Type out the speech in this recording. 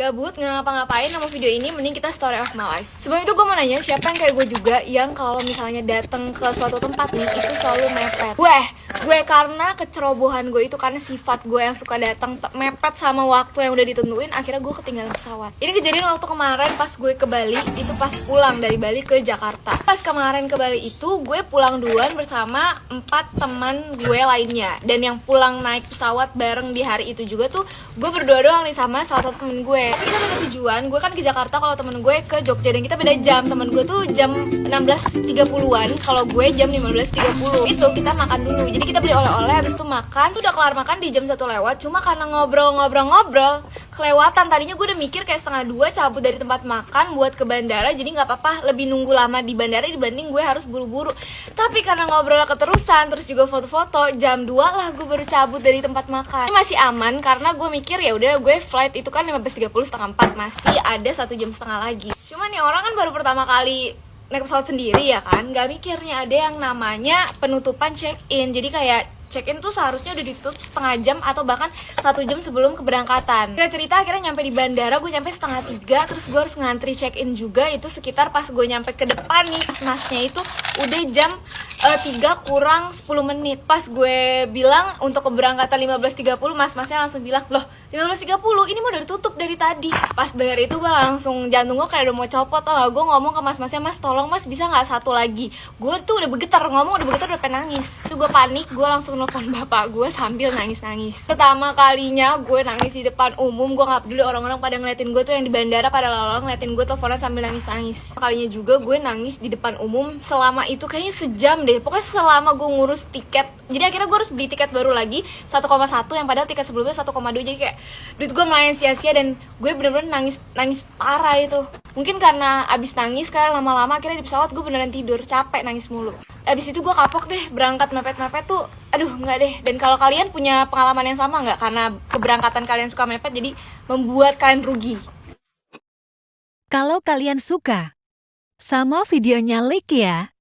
Gabut nggak ngapa-ngapain sama video ini, mending kita story of my life. Sebelum itu gue mau nanya, siapa yang kayak gue juga yang kalau misalnya datang ke suatu tempat nih itu selalu mepet? Gue karena kecerobohan gue itu, karena sifat gue yang suka datang mepet sama waktu yang udah ditentuin, akhirnya gue ketinggalan pesawat. Ini kejadian waktu kemarin pas gue ke Bali, itu pas pulang dari Bali ke Jakarta. Pas kemarin ke Bali itu gue pulang duluan bersama 4 teman gue lainnya, dan yang pulang naik pesawat bareng di hari itu juga tuh gue berdua doang nih sama salah satu temen gue. Kita beda tujuan, gue kan ke Jakarta, kalau temen gue ke Jogja, dan kita beda jam. Temen gue tuh jam 16.30-an, kalau gue jam 15.30. Itu kita makan dulu, jadi kita beli oleh-oleh, habis itu makan. Tuh udah kelar makan di jam 1 lewat, cuma karena ngobrol kelewatan. Tadinya gue udah mikir kayak setengah 2 cabut dari tempat makan buat ke bandara, jadi nggak apa-apa lebih nunggu lama di bandara dibanding gue harus buru-buru. Tapi karena ngobrol keterusan, terus juga foto-foto, jam 2 lah gue baru cabut dari tempat makan. Ini masih aman karena gue mikir ya udah, gue flight itu kan 15.30, setengah 4, masih ada 1,5 jam lagi. Cuman nih orang kan baru pertama kali naik pesawat sendiri ya kan, nggak mikirnya ada yang namanya penutupan check-in. Jadi kayak check-in tuh seharusnya udah ditutup setengah jam atau bahkan 1 jam sebelum keberangkatan. Gak cerita, akhirnya nyampe di bandara, gue nyampe setengah 3, terus gue harus ngantri check-in juga. Itu sekitar pas gue nyampe ke depan nih, masnya itu udah jam 3 kurang 10 menit. Pas gue bilang untuk keberangkatan 15.30, masnya langsung bilang, loh 15.30 ini mau udah tutup dari tadi. Pas denger itu gue langsung, jantung gue kayak udah mau copot. Gue ngomong ke masnya, mas tolong mas bisa gak satu lagi. Gue tuh udah bergetar, udah pengen nangis. Itu gue panik, gue langsung nelfon bapak gue sambil nangis-nangis. Pertama kalinya gue nangis di depan umum. Gue gak peduli orang-orang pada ngeliatin gue tuh, yang di bandara pada lalu ngeliatin gue teleponan sambil nangis-nangis. Kalinya juga gue nangis di depan umum selama itu kayaknya sejam deh. Pokoknya selama gue ngurus tiket. Jadi akhirnya gue harus beli tiket baru lagi 1,1, yang padahal tiket sebelumnya 1,2. Jadi kayak duit gue melayang sia-sia, dan gue bener-bener nangis parah itu. Mungkin karena abis nangis kan lama-lama akhirnya di pesawat gue beneran tidur, capek nangis mulu. Abis itu gue kapok deh, berangkat mepet-mepet tuh, aduh nggak deh. Dan kalau kalian punya pengalaman yang sama nggak, karena keberangkatan kalian suka mepet jadi membuat kalian rugi? Kalau kalian suka sama videonya, like ya.